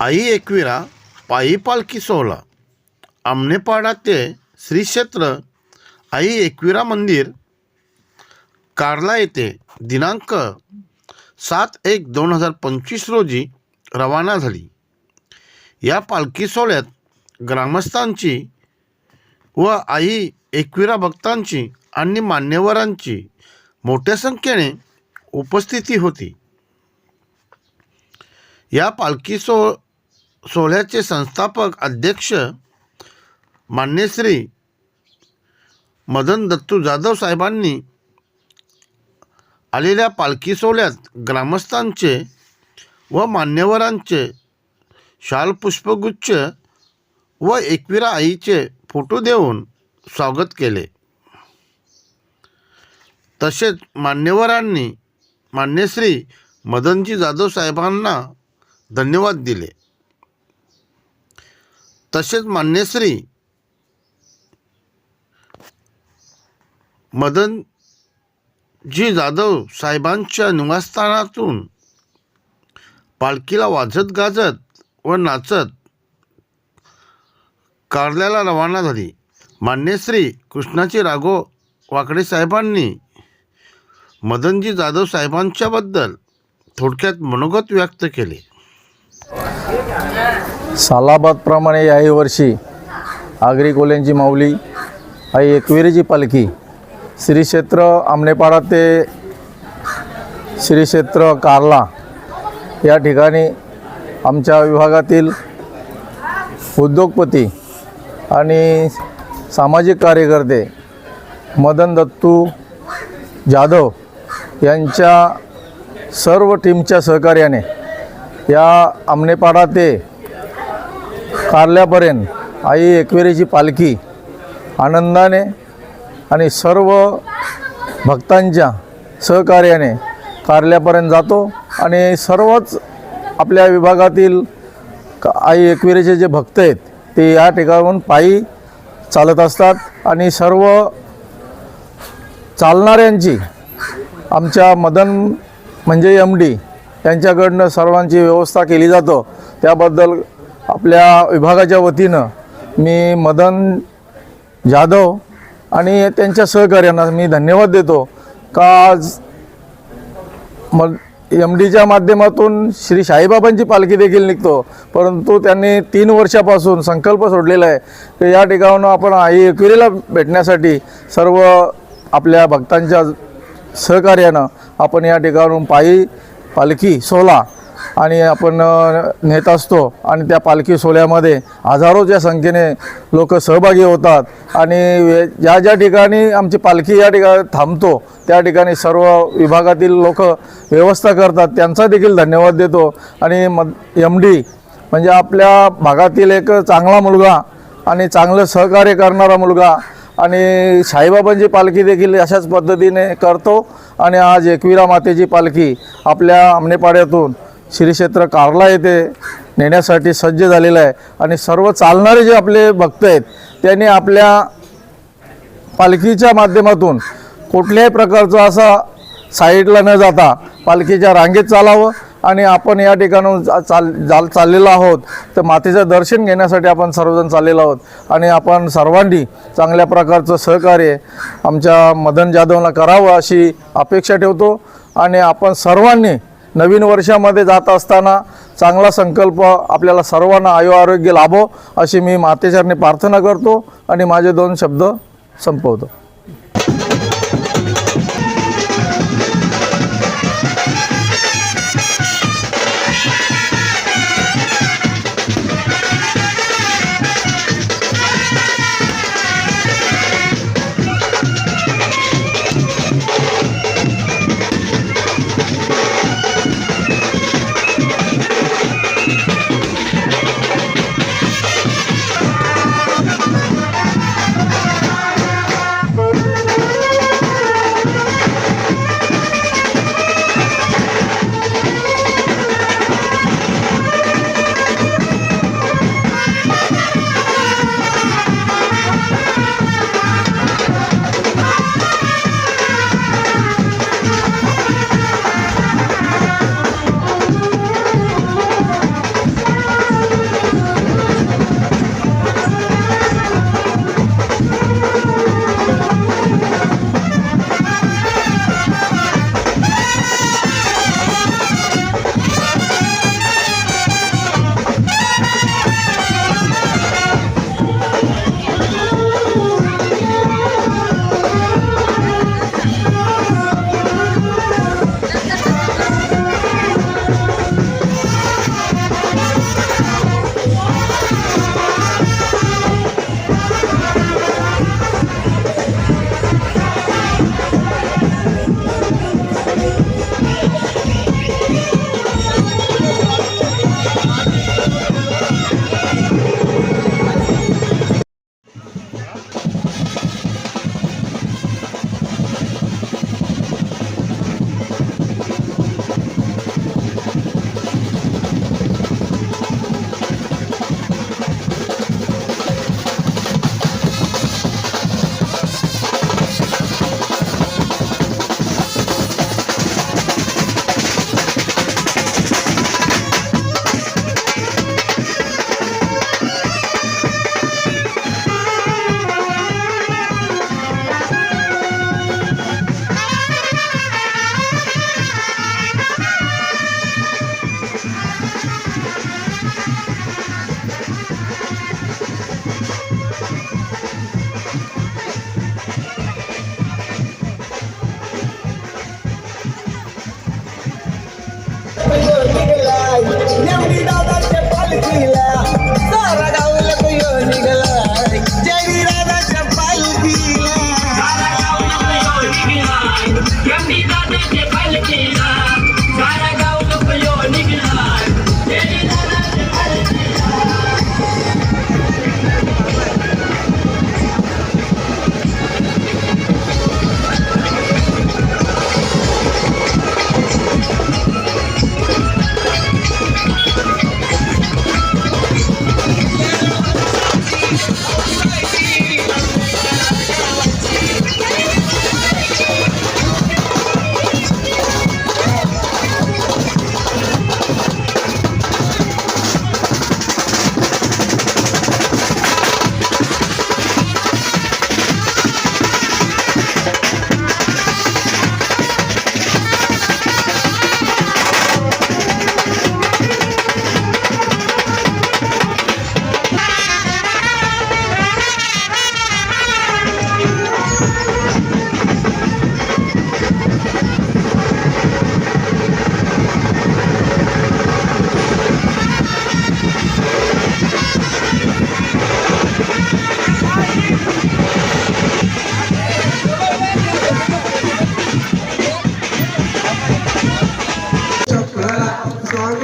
आई एकविरा पायी पालखी सोहळा आमनेपाडा ते श्री क्षेत्र आई एकविरा मंदिर कार्ला येथे दिनांक 7/1/2025 रोजी रवाना झाली. या पालखी सोहळ्यात ग्रामस्थांची व आई एकविरा भक्तांची आणि मान्यवरांची मोठ्या संख्येने उपस्थिती होती. या पालखी सोहळ्याचे संस्थापक अध्यक्ष मान्यश्री मदन दत्तू जाधव साहेबांनी आलेल्या पालखी सोहळ्यात ग्रामस्थांचे व मान्यवरांचे शाल पुष्पगुच्छ व एकविरा आईचे फोटो देऊन स्वागत केले. तसेच मान्यवरांनी मान्यश्री मदनजी जाधव साहेबांना धन्यवाद दिले. तसेच मान्यश्री मदनजी जाधव साहेबांच्या निवासस्थानातून पालखीला वाजत गाजत व नाचत कार्ल्याला रवाना झाली. मान्यश्री कृष्णाजी राघव वाकडे साहेबांनी मदनजी जाधव साहेबांच्याबद्दल थोडक्यात मनोगत व्यक्त केले. सालाबादप्रमाणे याही वर्षी आगरी कोल्यांची माऊली आई एकविरेची पालखी श्री क्षेत्र आमनेपाडा ते श्री क्षेत्र कार्ला या ठिकाणी आमच्या विभागातील उद्योगपती आणि सामाजिक कार्यकर्ते मदन दत्तू जाधव यांच्या सर्व टीमच्या सहकार्याने या आमनेपाडा ते कार्ल्यापर्यंत आई एकविरेची पालखी आनंदाने आणि सर्व भक्तांच्या सहकार्याने कार्ल्यापर्यंत जातो आणि सर्वच आपल्या विभागातील आई एकविरेचे जे भक्त आहेत ते या ठिकाणाहून पायी चालत असतात आणि सर्व चालणाऱ्यांची आमच्या मदन म्हणजे MD यांच्याकडनं सर्वांची व्यवस्था केली जातो. त्याबद्दल आपल्या विभागाच्या वतीनं मी मदन जाधव आणि त्यांच्या सहकार्यांना मी धन्यवाद देतो का आज MDच्या माध्यमातून श्री साईबाबांची पालखी देखील निघतो. परंतु त्यांनी 3 वर्षापासून संकल्प सोडलेला आहे की या ठिकाणाहून आपण आई एकविरेला भेटण्यासाठी सर्व आपल्या भक्तांच्या सहकार्यानं आपण या ठिकाणाहून पायी पालखी सोहळा आणि आपण नेत असतो आणि त्या पालखी सोहळ्यामध्ये हजारोच्या संख्येने लोक सहभागी होतात आणि ज्या ठिकाणी आमची पालखी या ठिकाणी थांबतो त्या ठिकाणी सर्व विभागातील लोक व्यवस्था करतात. त्यांचा देखील धन्यवाद देतो. आणि MD म्हणजे आपल्या भागातील एक चांगला मुलगा आणि चांगलं सहकार्य करणारा मुलगा आणि साईबाबांची पालखी देखील अशाच पद्धतीने करतो आणि आज एकविरा मातेची पालखी आपल्या आमनेपाड्यातून श्री क्षेत्र कार्ला येथे नेण्यासाठी सज्ज झालेला आहे. आणि सर्व चालणारे जे आपले भक्त आहेत त्यांनी आपल्या पालखीच्या माध्यमातून कुठल्याही प्रकारचा असा साईडला न जाता पालखीच्या रांगेत चालावं आणि आपण या ठिकाणून चाललेलो आहोत तर मातेचं दर्शन घेण्यासाठी आपण सर्वजण चाललेलो आहोत आणि आपण सर्वांनी चांगल्या प्रकारचं सहकार्य आमच्या मदन जाधवला करावं अशी अपेक्षा ठेवतो. आणि आपण सर्वांनी नवीन वर्षामध्ये जात असताना चांगला संकल्प आपल्याला सर्वांना आयुआरोग्य लाभो अशी मी मातेचरणी प्रार्थना करतो आणि माझे 2 शब्द संपवतो.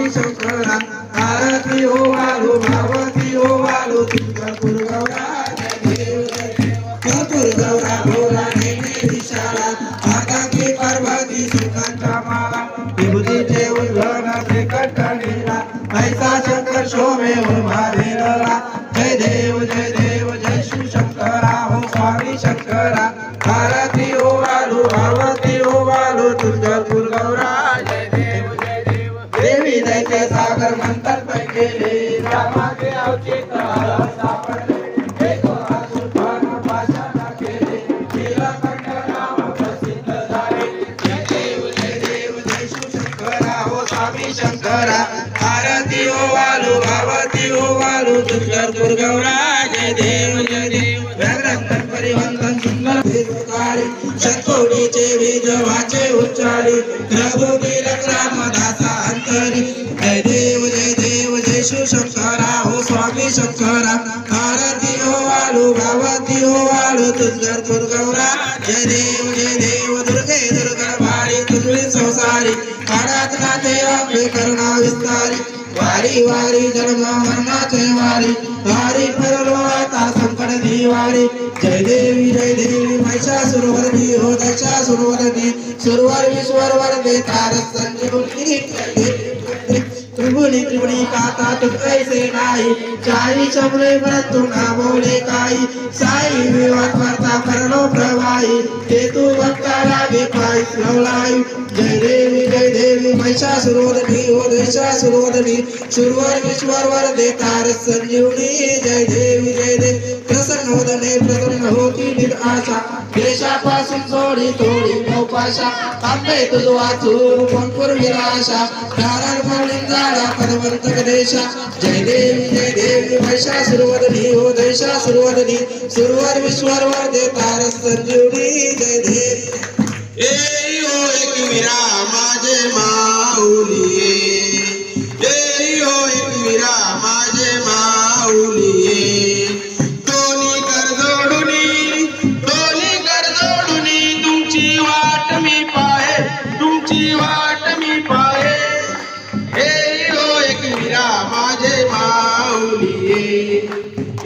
स्वामी शंकरा आरती हो वालो भागवती हो वालो तुळजापूर गौरा जय देव तुळजापूर गौरा भोला नेने दिशाला आकांक्षी पार्वती सुखांचा माला विभूतीचे उद्भवन श्रीकंठनीला ऐसा शंकर शोभे उभा धीरला जय देव जय शिवशंकरा हो स्वामी शंकरा आरती हो वालो भागवती हो वालो तुळजापूर गौरा जय देव देवी दैत्य सागर मंतर पैकेले रामाचे अवचित सापडले एक असुर पण पाशाला केले नीलकंठ नाम प्रसिद्ध झाले जय देव जय शिवशंकरा हो स्वामी शंकरा आरती हो वालो भागवती हो वालो तुळजापूर गौरा जय देव व्याघ्रंतन परिवंतन सुंदर भेदकारी शतकोटीचे बीज वाचे उच्चारी रघुबीर रामदासा अंतरी जय देव जय शिवशंकरा हो स्वामी शंकरा आरती हो वालो भागवती हो वालो तुळजापूर गौरा जय देव दुर्गे दुर्गभारी तुझी संसारी काळात नाते आपले करुणा विस्तारी वारी वारी जन्म मरणाचे वारी वारी परलो आता संकट दिवारी जय देवी महिषासुरवरदी हो दशासुरवरदी सुरवर विश्वर वरदे तारक संजीवनी त्रिभुवनी काता तुम ऐसे नाही चारी चमरे परंतु ना बोले काही साई विवाद वार्ता करलो प्रवाही ते तू भक्ता लागे पाय लवलाई जय देवी महिषासुरवरदी हो दशासुरवरदी सुरवर विश्वर वरदे तारक संजीवनी जय देवी प्रसन्न होदने प्रसन्न होती निराशा देशापासून सोडी थोडी नौपाशा आंबे तुझ वाचून पंपूर विराशा नारायण मौलिन झाला पदवंत देशा जय देवी महिषासुरवरदी हो दशासुरवरदी सुरवर विश्वर वरदे तारक संजीवनी जय देवी एक वीरा माझे माऊली एक वीरा माझे माऊली दोन्ही कर जोडुनी तुमची वाट मी पाहे हे हो एक वीरा माझे माऊली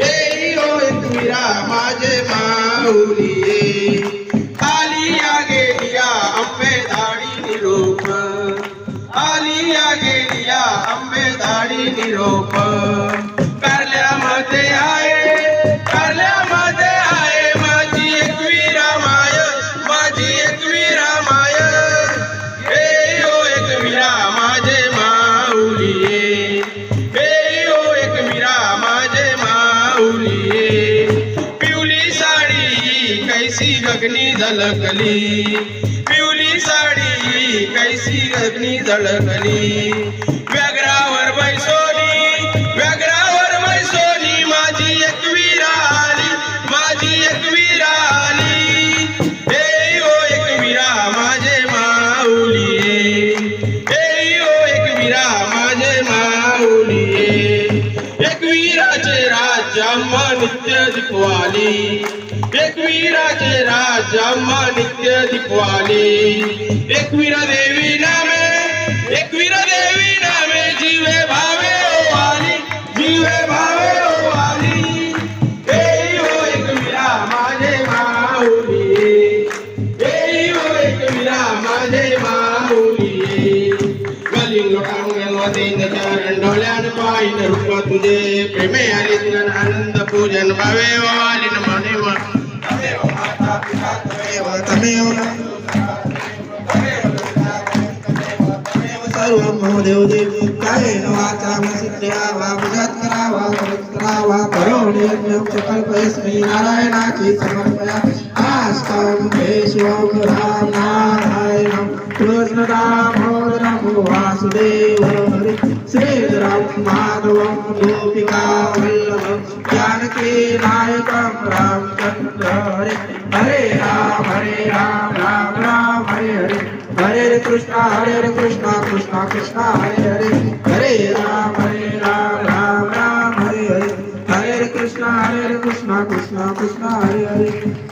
एक वीरा माझे माऊली आलिया गेलिया अंबे दाढी निरोप आलिया गेलिया अंबे दाढी निरोप कारल्यामध्ये आहे माझी एकविरा माय हे हो एकविरा माझे माऊली हे हो एकविरा माझे माऊली पिवली साडी कैसी गगनी झलकली पिवली साडी कैसी गगनी झलकली व्याघ्रावर बैसोली माझी एकविरा आली हे हो एकविरा माझे माऊली हे हो एकविरा माझे माऊली एकविराचे राज्यम्मा नित्य दिपवाली एकविराचे राज्यम्मा नित्य दिपवाली एकविरा देवी नामे जीवे भावे ओ आली हे हो एकविरा माझे माऊली हे हो एकविरा माझे माऊली गलिंग लोटांगण वदेन चरण डोळ्यान पाहिन रूप तुझे प्रेमे आले तुझन आनंद पूजन भावे वालिन मने तमेव माता पिता तमेव सर्वं देव कायेन वाचा मनसेन्द्रिया वा बुद्ध्यात् करावा करोमि कल्पयस्मै नारायणाची समर्पयामि आस्तां शिवं राम नारायणं कृष्ण दामोदरं वासुदेव हरि श्रीधरं माधवं गोपिका वल्लभं जानकी नायकं रामचन्द्र हरे राम राम राम हरे हरे हरे कृष्णा कृष्णा कृष्णा हरे हरे राम राम राम हरे हरे हरे कृष्णा कृष्णा कृष्णा हरे हरे